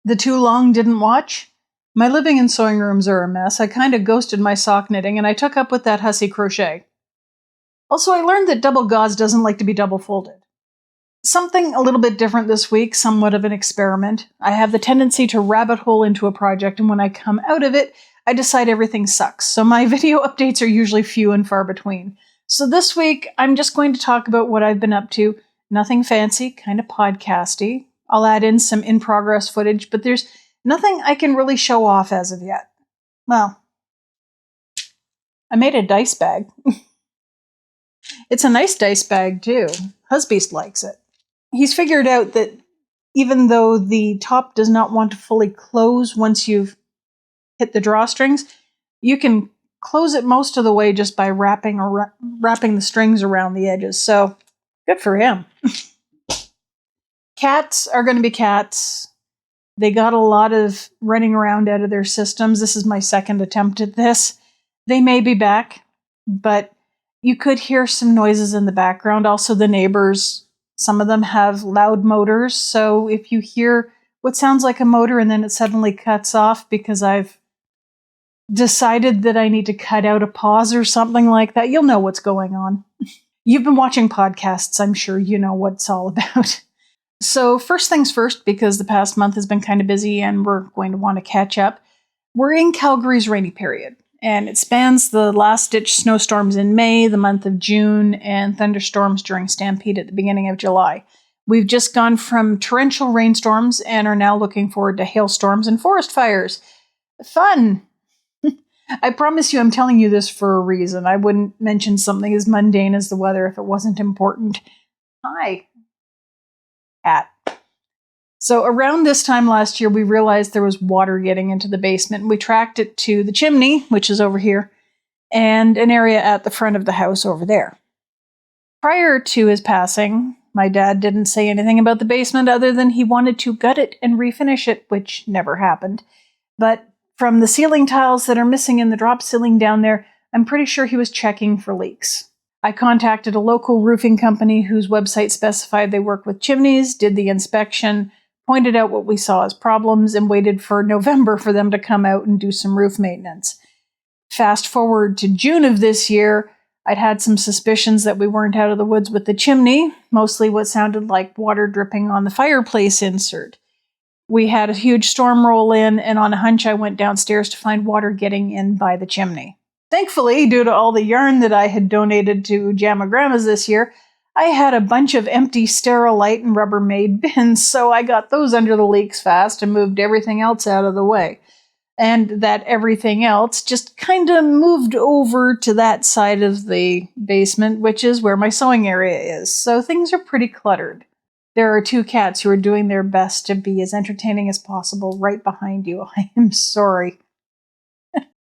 The too long didn't watch? My living and sewing rooms are a mess. I kind of ghosted my sock knitting and I took up with that hussy crochet. Also, I learned that double gauze doesn't like to be double folded. Something a little bit different this week, somewhat of an experiment. I have the tendency to rabbit hole into a project, and when I come out of it, I decide everything sucks. So my video updates are usually few and far between. So this week, I'm just going to talk about what I've been up to. Nothing fancy, kind of podcasty. I'll add in some in-progress footage, but there's nothing I can really show off as of yet. Well, I made a dice bag. It's a nice dice bag, too. Husbeast likes it. He's figured out that even though the top does not want to fully close once you've hit the drawstrings, you can close it most of the way just by wrapping the strings around the edges. So, good for him. Cats are going to be cats. They got a lot of running around out of their systems. This is my second attempt at this. They may be back, but you could hear some noises in the background. Also, the neighbors, some of them have loud motors. So if you hear what sounds like a motor and then it suddenly cuts off because I've decided that I need to cut out a pause or something like that, you'll know what's going on. You've been watching podcasts. I'm sure you know what it's all about. So first things first, because the past month has been kind of busy and we're going to want to catch up, we're in Calgary's rainy period, and it spans the last-ditch snowstorms in May, the month of June, and thunderstorms during Stampede at the beginning of July. We've just gone from torrential rainstorms and are now looking forward to hailstorms and forest fires. Fun! I promise you I'm telling you this for a reason. I wouldn't mention something as mundane as the weather if it wasn't important. Hi. Cat. So around this time last year, we realized there was water getting into the basement, and we tracked it to the chimney, which is over here, and an area at the front of the house over there. Prior to his passing, my dad didn't say anything about the basement other than he wanted to gut it and refinish it, which never happened. But from the ceiling tiles that are missing in the drop ceiling down there, I'm pretty sure he was checking for leaks. I contacted a local roofing company whose website specified they work with chimneys, did the inspection, pointed out what we saw as problems, and waited for November for them to come out and do some roof maintenance. Fast forward to June of this year, I'd had some suspicions that we weren't out of the woods with the chimney, mostly what sounded like water dripping on the fireplace insert. We had a huge storm roll in, and on a hunch I went downstairs to find water getting in by the chimney. Thankfully, due to all the yarn that I had donated to Jamma Grandma's this year, I had a bunch of empty Sterilite and Rubbermaid bins, so I got those under the leaks fast and moved everything else out of the way. And that everything else just kind of moved over to that side of the basement, which is where my sewing area is, so things are pretty cluttered. There are two cats who are doing their best to be as entertaining as possible right behind you. I am sorry.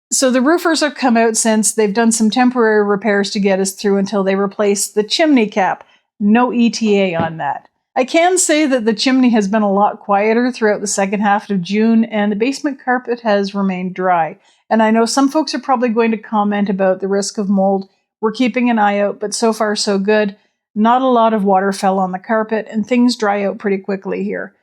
So the roofers have come out since. They've done some temporary repairs to get us through until they replace the chimney cap. No ETA on that. I can say that the chimney has been a lot quieter throughout the second half of June, and the basement carpet has remained dry. And I know some folks are probably going to comment about the risk of mold. We're keeping an eye out, but so far so good. Not a lot of water fell on the carpet, and things dry out pretty quickly here.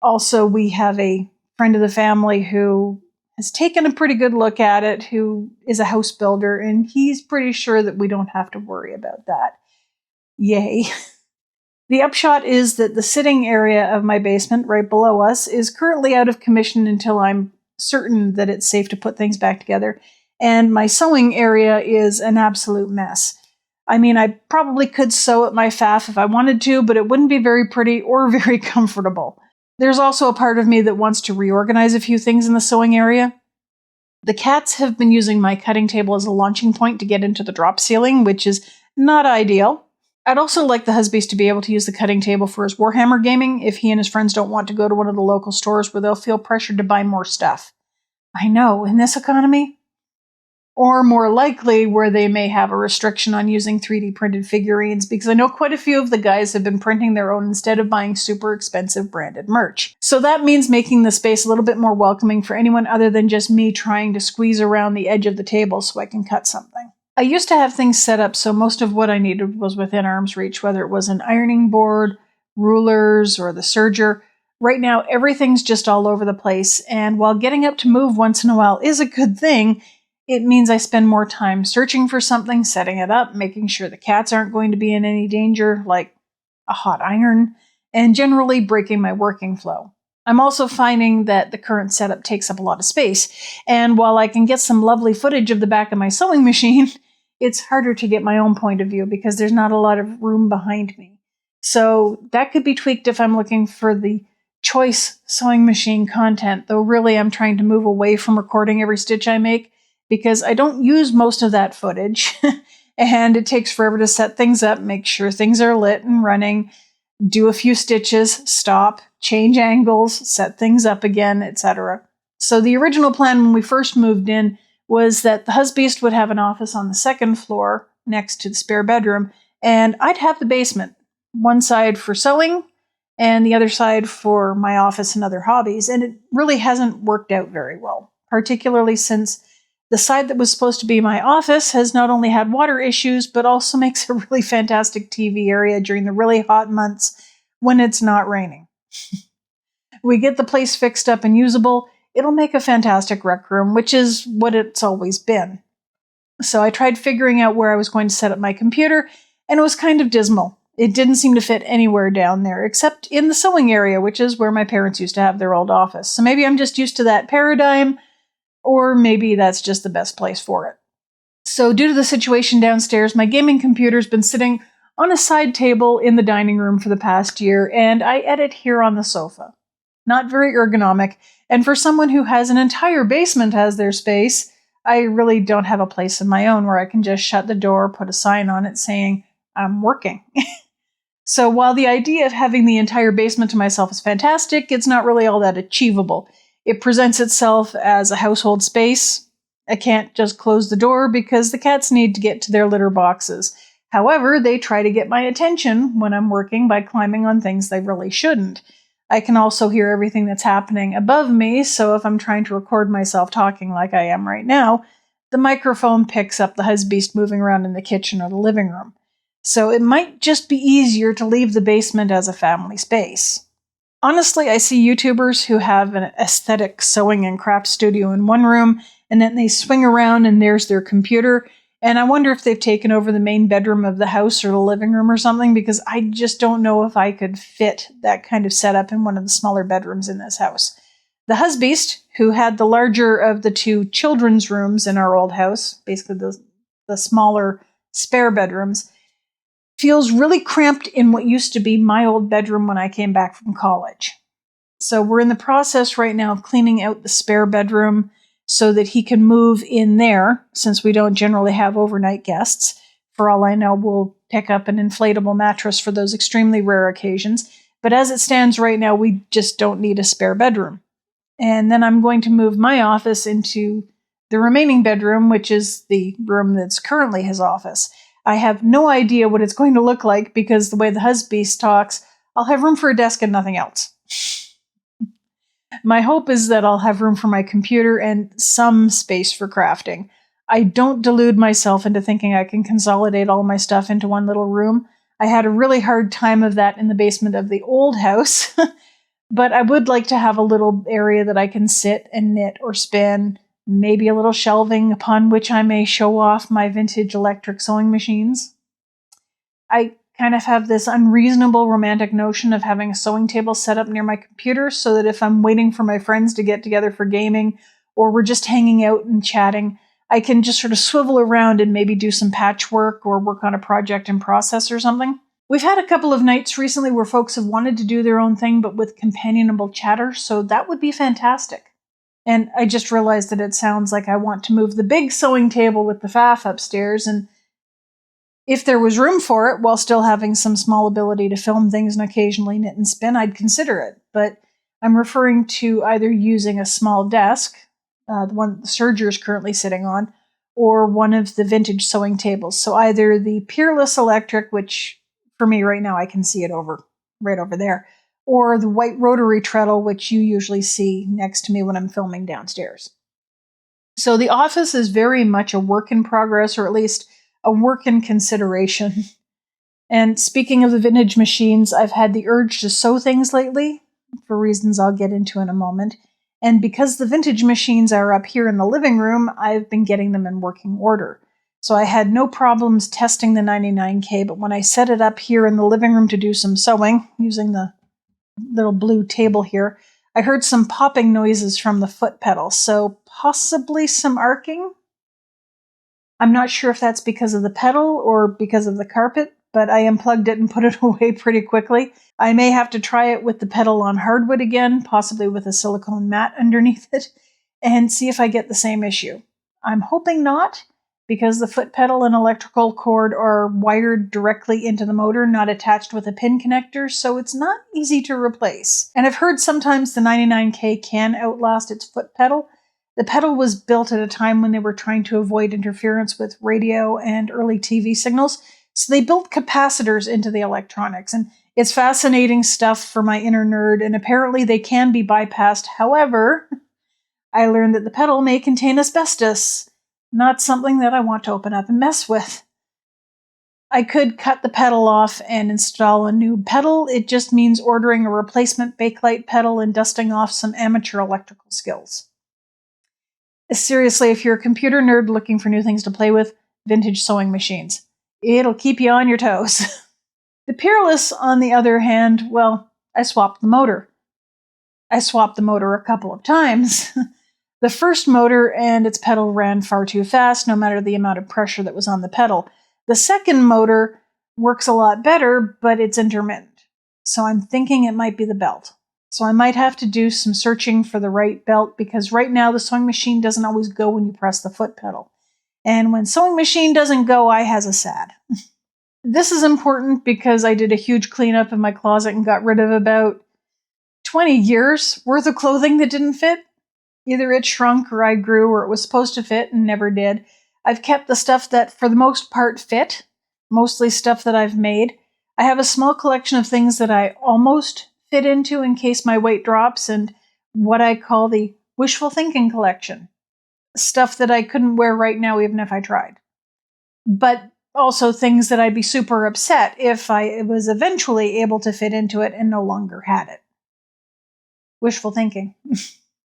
Also, we have a friend of the family who has taken a pretty good look at it, who is a house builder, and he's pretty sure that we don't have to worry about that. Yay. The upshot is that the sitting area of my basement right below us is currently out of commission until I'm certain that it's safe to put things back together, and my sewing area is an absolute mess. I mean, I probably could sew at my faff if I wanted to, but it wouldn't be very pretty or very comfortable. There's also a part of me that wants to reorganize a few things in the sewing area. The cats have been using my cutting table as a launching point to get into the drop ceiling, which is not ideal. I'd also like the husband to be able to use the cutting table for his Warhammer gaming if he and his friends don't want to go to one of the local stores where they'll feel pressured to buy more stuff. I know, in this economy. Or more likely, where they may have a restriction on using 3D printed figurines, because I know quite a few of the guys have been printing their own instead of buying super expensive branded merch. So that means making the space a little bit more welcoming for anyone other than just me trying to squeeze around the edge of the table so I can cut something. I used to have things set up so most of what I needed was within arm's reach, whether it was an ironing board, rulers, or the serger. Right now, everything's just all over the place, and while getting up to move once in a while is a good thing, it means I spend more time searching for something, setting it up, making sure the cats aren't going to be in any danger, like a hot iron, and generally breaking my working flow. I'm also finding that the current setup takes up a lot of space, and while I can get some lovely footage of the back of my sewing machine, it's harder to get my own point of view because there's not a lot of room behind me. So that could be tweaked if I'm looking for the choice sewing machine content, though really I'm trying to move away from recording every stitch I make because I don't use most of that footage and it takes forever to set things up, make sure things are lit and running, do a few stitches, stop, change angles, set things up again, etc. So the original plan when we first moved in was that the husbeast would have an office on the second floor next to the spare bedroom, and I'd have the basement, one side for sewing and the other side for my office and other hobbies, and it really hasn't worked out very well, particularly since the side that was supposed to be my office has not only had water issues, but also makes a really fantastic TV area during the really hot months when it's not raining. We get the place fixed up and usable, it'll make a fantastic rec room, which is what it's always been. So I tried figuring out where I was going to set up my computer, and it was kind of dismal. It didn't seem to fit anywhere down there, except in the sewing area, which is where my parents used to have their old office. So maybe I'm just used to that paradigm, or maybe that's just the best place for it. So due to the situation downstairs, my gaming computer's been sitting on a side table in the dining room for the past year, and I edit here on the sofa. Not very ergonomic, and for someone who has an entire basement as their space, I really don't have a place of my own where I can just shut the door, put a sign on it saying, I'm working. So while the idea of having the entire basement to myself is fantastic, it's not really all that achievable. It presents itself as a household space. I can't just close the door because the cats need to get to their litter boxes. However, they try to get my attention when I'm working by climbing on things they really shouldn't. I can also hear everything that's happening above me, so if I'm trying to record myself talking like I am right now, the microphone picks up the husbeast moving around in the kitchen or the living room. So it might just be easier to leave the basement as a family space. Honestly, I see YouTubers who have an aesthetic sewing and craft studio in one room, and then they swing around and there's their computer, and I wonder if they've taken over the main bedroom of the house or the living room or something, because I just don't know if I could fit that kind of setup in one of the smaller bedrooms in this house. The husbeast, who had the larger of the two children's rooms in our old house, basically the smaller spare bedrooms, feels really cramped in what used to be my old bedroom when I came back from college. So we're in the process right now of cleaning out the spare bedroom so that he can move in there, since we don't generally have overnight guests. For all I know, we'll pick up an inflatable mattress for those extremely rare occasions. But as it stands right now, we just don't need a spare bedroom. And then I'm going to move my office into the remaining bedroom, which is the room that's currently his office. I have no idea what it's going to look like because the way the husbeast talks, I'll have room for a desk and nothing else. My hope is that I'll have room for my computer and some space for crafting. I don't delude myself into thinking I can consolidate all my stuff into one little room. I had a really hard time of that in the basement of the old house, but I would like to have a little area that I can sit and knit or spin, maybe a little shelving upon which I may show off my vintage electric sewing machines. I kind of have this unreasonable romantic notion of having a sewing table set up near my computer so that if I'm waiting for my friends to get together for gaming or we're just hanging out and chatting, I can just sort of swivel around and maybe do some patchwork or work on a project in process or something. We've had a couple of nights recently where folks have wanted to do their own thing but with companionable chatter, so that would be fantastic. And I just realized that it sounds like I want to move the big sewing table with the faff upstairs, and if there was room for it while still having some small ability to film things and occasionally knit and spin, I'd consider it. But I'm referring to either using a small desk, the one the Serger is currently sitting on, or one of the vintage sewing tables. So either the Peerless Electric, which for me right now I can see it right over there, or the white rotary treadle, which you usually see next to me when I'm filming downstairs. So the office is very much a work in progress, or at least a work in consideration. And speaking of the vintage machines, I've had the urge to sew things lately. for reasons I'll get into in a moment. And because the vintage machines are up here in the living room, I've been getting them in working order. So I had no problems testing the 99K, but when I set it up here in the living room to do some sewing, using the little blue table here, I heard some popping noises from the foot pedal, so possibly some arcing. I'm not sure if that's because of the pedal or because of the carpet, but I unplugged it and put it away pretty quickly. I may have to try it with the pedal on hardwood again, possibly with a silicone mat underneath it, and see if I get the same issue. I'm hoping not, because the foot pedal and electrical cord are wired directly into the motor, not attached with a pin connector, so it's not easy to replace. And I've heard sometimes the 99K can outlast its foot pedal. The pedal was built at a time when they were trying to avoid interference with radio and early TV signals, so they built capacitors into the electronics. And it's fascinating stuff for my inner nerd, and apparently they can be bypassed. However, I learned that the pedal may contain asbestos. Not something that I want to open up and mess with. I could cut the pedal off and install a new pedal. It just means ordering a replacement Bakelite pedal and dusting off some amateur electrical skills. Seriously, if you're a computer nerd looking for new things to play with, vintage sewing machines. It'll keep you on your toes. The Peerless, on the other hand, well, I swapped the motor. I swapped the motor a couple of times. The first motor and its pedal ran far too fast, no matter the amount of pressure that was on the pedal. The second motor works a lot better, but it's intermittent. So I'm thinking it might be the belt. So I might have to do some searching for the right belt, because right now the sewing machine doesn't always go when you press the foot pedal. And when sewing machine doesn't go, I has a sad. This is important because I did a huge cleanup in my closet and got rid of about 20 years worth of clothing that didn't fit. Either it shrunk or I grew, or it was supposed to fit and never did. I've kept the stuff that for the most part fit, mostly stuff that I've made. I have a small collection of things that I almost fit into in case my weight drops, and what I call the wishful thinking collection. Stuff that I couldn't wear right now even if I tried. But also things that I'd be super upset if I was eventually able to fit into it and no longer had it. Wishful thinking.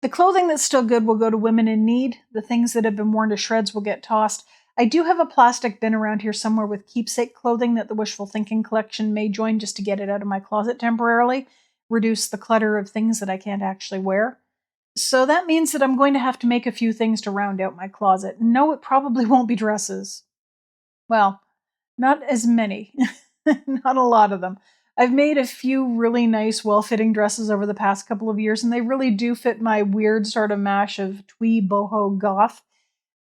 The clothing that's still good will go to women in need. The things that have been worn to shreds will get tossed. I do have a plastic bin around here somewhere with keepsake clothing that the Wishful Thinking collection may join, just to get it out of my closet temporarily, reduce the clutter of things that I can't actually wear. So that means that I'm going to have to make a few things to round out my closet. No, it probably won't be dresses. Well, not as many. Not a lot of them. I've made a few really nice, well-fitting dresses over the past couple of years, and they really do fit my weird sort of mash of twee, boho, goth.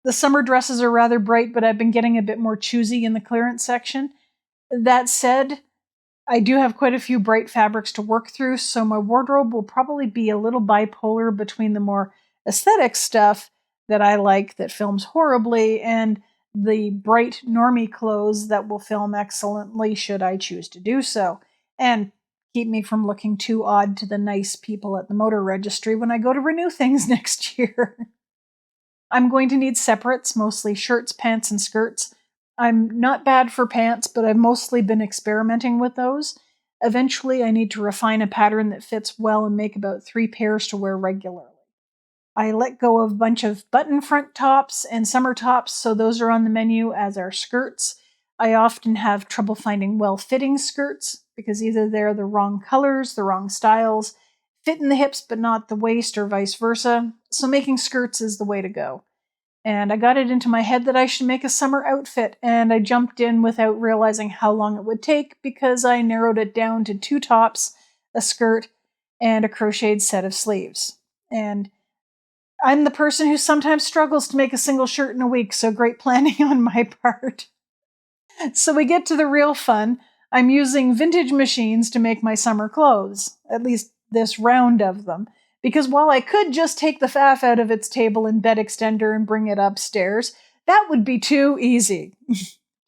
The summer dresses are rather bright, but I've been getting a bit more choosy in the clearance section. That said, I do have quite a few bright fabrics to work through, so my wardrobe will probably be a little bipolar between the more aesthetic stuff that I like that films horribly and the bright normie clothes that will film excellently should I choose to do so, and keep me from looking too odd to the nice people at the motor registry when I go to renew things next year. I'm going to need separates, mostly shirts, pants, and skirts. I'm not bad for pants, but I've mostly been experimenting with those. Eventually, I need to refine a pattern that fits well and make about 3 pairs to wear regularly. I let go of a bunch of button front tops and summer tops, so those are on the menu, as are skirts. I often have trouble finding well-fitting skirts, because either they're the wrong colors, the wrong styles, fit in the hips but not the waist, or vice versa, so making skirts is the way to go. And I got it into my head that I should make a summer outfit, and I jumped in without realizing how long it would take, because I narrowed it down to 2 tops, a skirt, and a crocheted set of sleeves. And I'm the person who sometimes struggles to make a single shirt in a week, so great planning on my part. So we get to the real fun. I'm using vintage machines to make my summer clothes, at least this round of them. Because while I could just take the faff out of its table and bed extender and bring it upstairs, that would be too easy.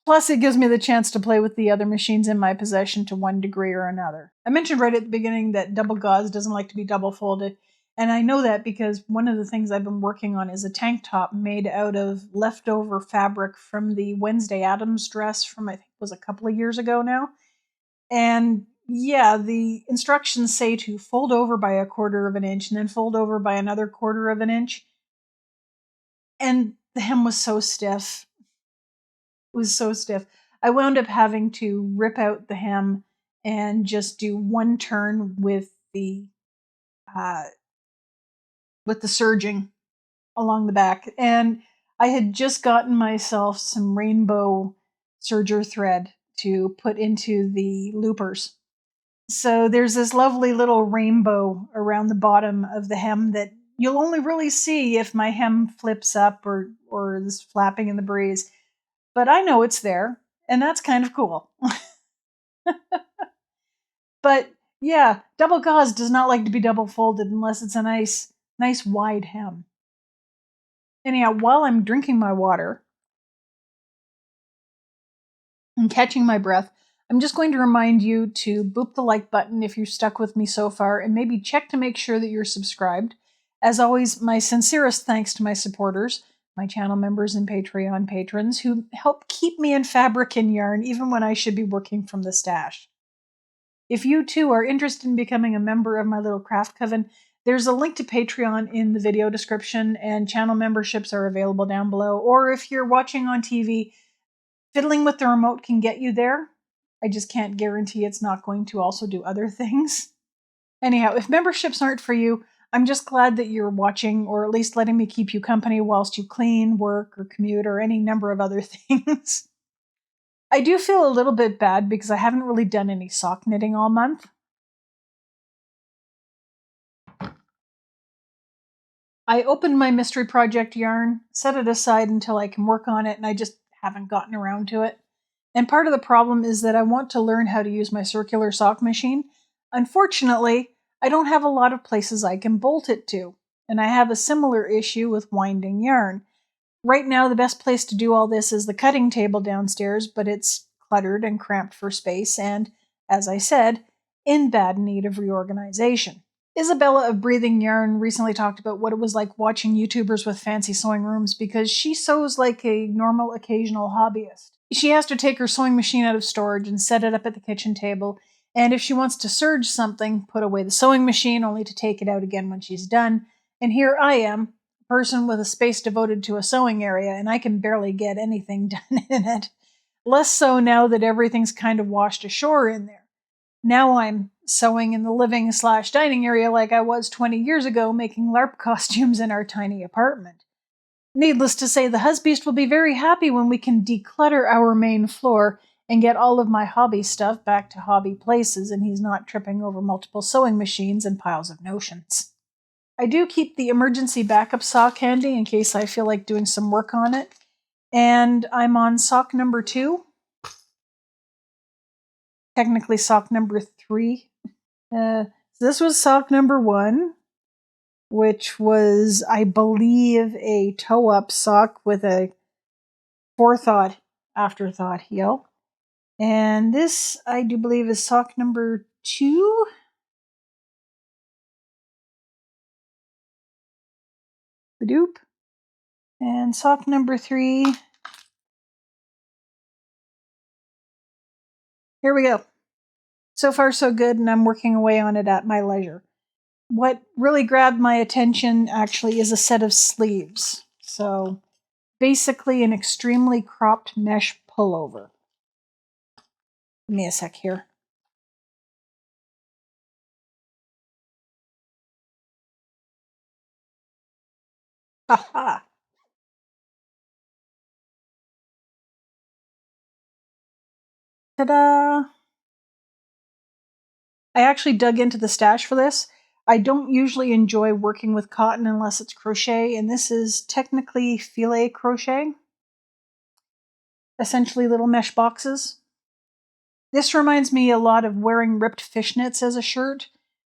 Plus, it gives me the chance to play with the other machines in my possession to one degree or another. I mentioned right at the beginning that double gauze doesn't like to be double folded, and I know that because one of the things I've been working on is a tank top made out of leftover fabric from the Wednesday Addams dress from, I think it was a couple of years ago now. And yeah, the instructions say to fold over by 1/4 of an inch and then fold over by another 1/4 of an inch. And the hem was so stiff. It was so stiff. I wound up having to rip out the hem and just do one turn uh, with the serging along the back. And I had just gotten myself some rainbow serger thread to put into the loopers. So there's this lovely little rainbow around the bottom of the hem that you'll only really see if my hem flips up or is flapping in the breeze. But I know it's there, and that's kind of cool. But yeah, double gauze does not like to be double folded unless it's a nice wide hem. Anyhow, while I'm drinking my water and catching my breath, I'm just going to remind you to boop the like button if you're stuck with me so far, and maybe check to make sure that you're subscribed. As always, my sincerest thanks to my supporters, my channel members and Patreon patrons, who help keep me in fabric and yarn even when I should be working from the stash. If you too are interested in becoming a member of my little craft coven, there's a link to Patreon in the video description, and channel memberships are available down below. Or if you're watching on TV, fiddling with the remote can get you there. I just can't guarantee it's not going to also do other things. Anyhow, if memberships aren't for you, I'm just glad that you're watching, or at least letting me keep you company whilst you clean, work, or commute, or any number of other things. I do feel a little bit bad because I haven't really done any sock knitting all month. I opened my mystery project yarn, set it aside until I can work on it, and I just haven't gotten around to it. And part of the problem is that I want to learn how to use my circular sock machine. Unfortunately, I don't have a lot of places I can bolt it to, and I have a similar issue with winding yarn. Right now, the best place to do all this is the cutting table downstairs, but it's cluttered and cramped for space and, as I said, in bad need of reorganization. Isabella of Breathing Yarn recently talked about what it was like watching YouTubers with fancy sewing rooms because she sews like a normal occasional hobbyist. She has to take her sewing machine out of storage and set it up at the kitchen table, and if she wants to serge something, put away the sewing machine only to take it out again when she's done. And here I am, a person with a space devoted to a sewing area, and I can barely get anything done in it. Less so now that everything's kind of washed ashore in there. Now I'm sewing in the living/dining area like I was 20 years ago, making LARP costumes in our tiny apartment. Needless to say, the husbeast will be very happy when we can declutter our main floor and get all of my hobby stuff back to hobby places and he's not tripping over multiple sewing machines and piles of notions. I do keep the emergency backup sock handy in case I feel like doing some work on it. And I'm on sock number 2. Technically sock number 3. So this was sock number 1, which was, I believe, a toe-up sock with a forethought afterthought heel. And this, I do believe, is sock number 2. Badoop. And sock number 3. Here we go. So far, so good, and I'm working away on it at my leisure. What really grabbed my attention, actually, is a set of sleeves. So, basically an extremely cropped mesh pullover. Give me a sec here. Haha! Ta-da! I actually dug into the stash for this. I don't usually enjoy working with cotton unless it's crochet, and this is technically filet crochet. Essentially little mesh boxes. This reminds me a lot of wearing ripped fishnets as a shirt,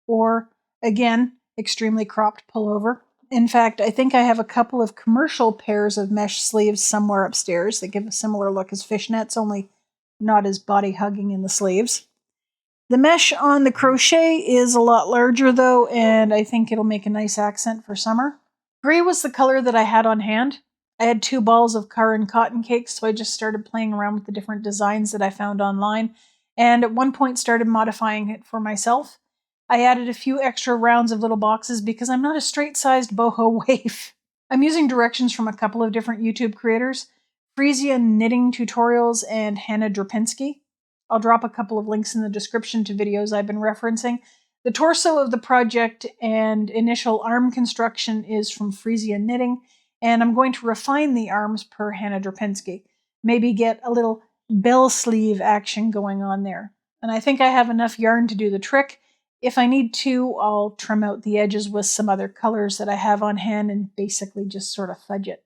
or, again, extremely cropped pullover. In fact, I think I have a couple of commercial pairs of mesh sleeves somewhere upstairs that give a similar look as fishnets, only not as body-hugging in the sleeves. The mesh on the crochet is a lot larger though, and I think it'll make a nice accent for summer. Gray was the color that I had on hand. I had 2 balls of Caron cotton cakes, so I just started playing around with the different designs that I found online, and at one point started modifying it for myself. I added a few extra rounds of little boxes because I'm not a straight-sized boho waif. I'm using directions from a couple of different YouTube creators, Frisia Knitting Tutorials and Hannah Drapinski. I'll drop a couple of links in the description to videos I've been referencing. The torso of the project and initial arm construction is from Frisia Knitting, and I'm going to refine the arms per Hannah Drapinski. Maybe get a little bell sleeve action going on there. And I think I have enough yarn to do the trick. If I need to, I'll trim out the edges with some other colors that I have on hand and basically just sort of fudge it.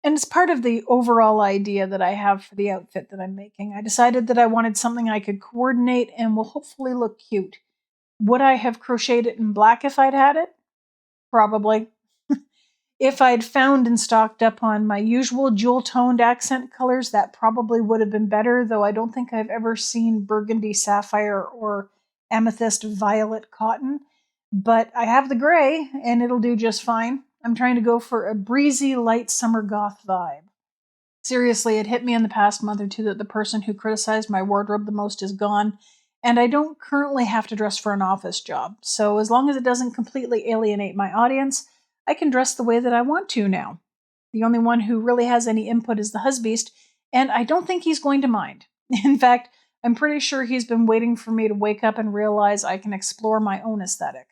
And it's part of the overall idea that I have for the outfit that I'm making. I decided that I wanted something I could coordinate and will hopefully look cute. Would I have crocheted it in black if I'd had it? Probably. If I'd found and stocked up on my usual jewel-toned accent colors, that probably would have been better, though I don't think I've ever seen burgundy sapphire or amethyst violet cotton. But I have the gray, and it'll do just fine. I'm trying to go for a breezy, light summer goth vibe. Seriously, it hit me in the past month or two that the person who criticized my wardrobe the most is gone, and I don't currently have to dress for an office job. So as long as it doesn't completely alienate my audience, I can dress the way that I want to now. The only one who really has any input is the husbeast, and I don't think he's going to mind. In fact, I'm pretty sure he's been waiting for me to wake up and realize I can explore my own aesthetic.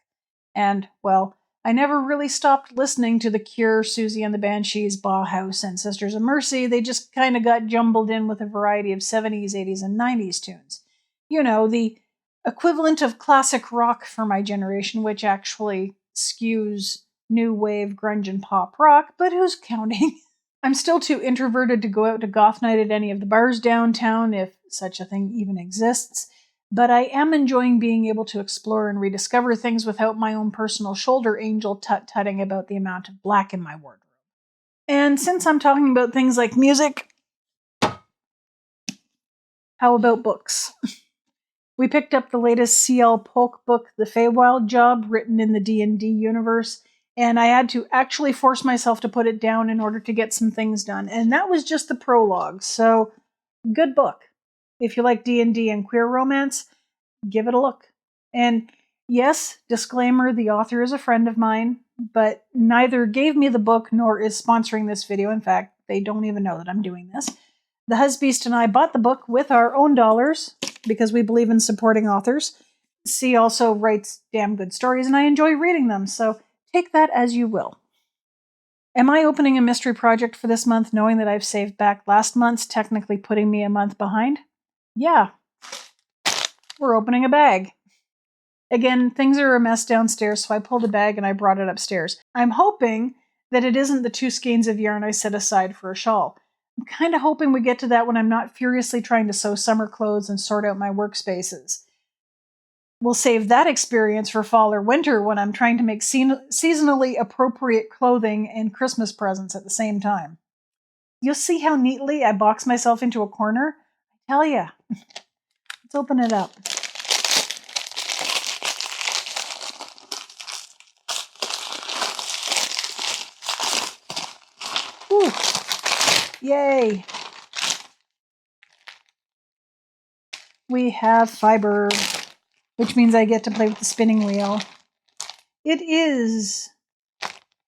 And, well, I never really stopped listening to The Cure, Susie and the Banshees, Bauhaus, and Sisters of Mercy. They just kind of got jumbled in with a variety of 70s, 80s, and 90s tunes. You know, the equivalent of classic rock for my generation, which actually skews new wave, grunge, and pop rock, but who's counting? I'm still too introverted to go out to goth night at any of the bars downtown, if such a thing even exists. But I am enjoying being able to explore and rediscover things without my own personal shoulder angel tut-tutting about the amount of black in my wardrobe. And since I'm talking about things like music, how about books? We picked up the latest C.L. Polk book, The Feywild Job, written in the D&D universe, and I had to actually force myself to put it down in order to get some things done. And that was just the prologue, so good book. If you like D&D and queer romance, give it a look. And yes, disclaimer, the author is a friend of mine, but neither gave me the book nor is sponsoring this video. In fact, they don't even know that I'm doing this. The husbeast and I bought the book with our own dollars because we believe in supporting authors. C also writes damn good stories, and I enjoy reading them, so take that as you will. Am I opening a mystery project for this month knowing that I've saved back last month's, technically putting me a month behind? Yeah. We're opening a bag. Again, things are a mess downstairs, so I pulled a bag and I brought it upstairs. I'm hoping that it isn't the 2 skeins of yarn I set aside for a shawl. I'm kind of hoping we get to that when I'm not furiously trying to sew summer clothes and sort out my workspaces. We'll save that experience for fall or winter when I'm trying to make seasonally appropriate clothing and Christmas presents at the same time. You'll see how neatly I box myself into a corner? I tell ya. Let's open it up. Whew. Yay! We have fiber, which means I get to play with the spinning wheel. It is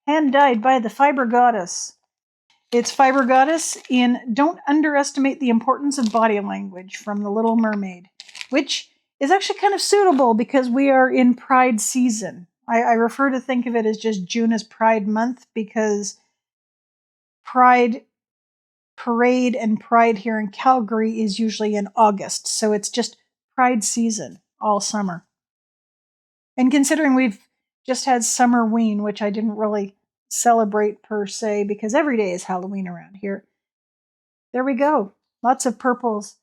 hand-dyed by the Fiber Goddess. It's Fiber Goddess in Don't Underestimate the Importance of Body Language from The Little Mermaid, which is actually kind of suitable because we are in Pride season. I refer to think of it as just June as Pride Month because Pride Parade and Pride here in Calgary is usually in August, so it's just Pride season all summer. And considering we've just had Summerween, which I didn't really celebrate per se because every day is Halloween around here. There we go. Lots of purples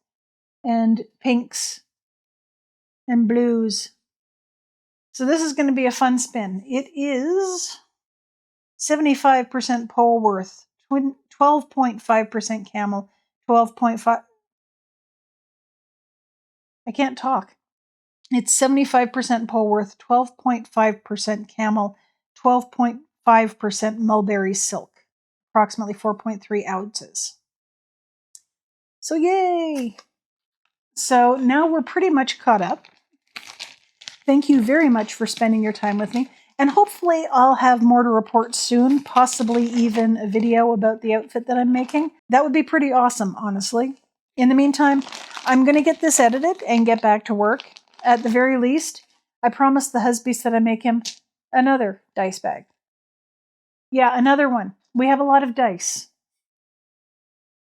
and pinks and blues. So this is going to be a fun spin. It is 75% Polworth, 12.5% camel, 12.5. I can't talk. It's 75% Polworth, 12.5% camel, 12.5% mulberry silk, approximately 4.3 ounces. So yay! So now we're pretty much caught up. Thank you very much for spending your time with me. And hopefully I'll have more to report soon, possibly even a video about the outfit that I'm making. That would be pretty awesome, honestly. In the meantime, I'm going to get this edited and get back to work. At the very least, I promised the husband that I make him another dice bag. Yeah, another one. We have a lot of dice.